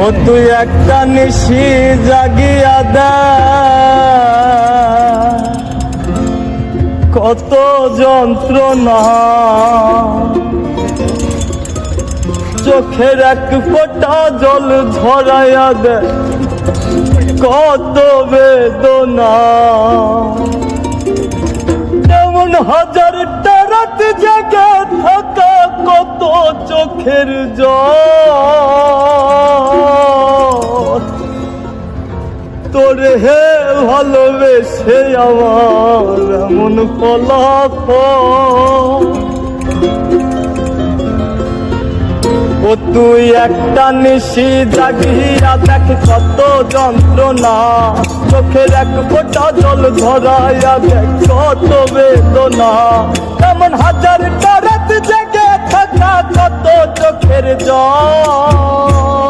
ও তুই একটা নিশি জাগিয়া দে, কত যন্ত্রণা চোখের এক ফোঁটা জল ঝরাইয়া দে, কত বেদনা। যেমন হাজারটা রাত জেগে থাকা, কত চোখের জল, তোরে হে ভালোবেসে আমার এমন ফলাফল। ও তুই একটা নিশি জাগিয়া দেখ, কত যন্ত্রণা চোখের এক ফোঁটা জল ধরাইয়া দেখ, কত বেদনা। এমন হাজারটা রাত জেগে থাকা, কত চোখের জল,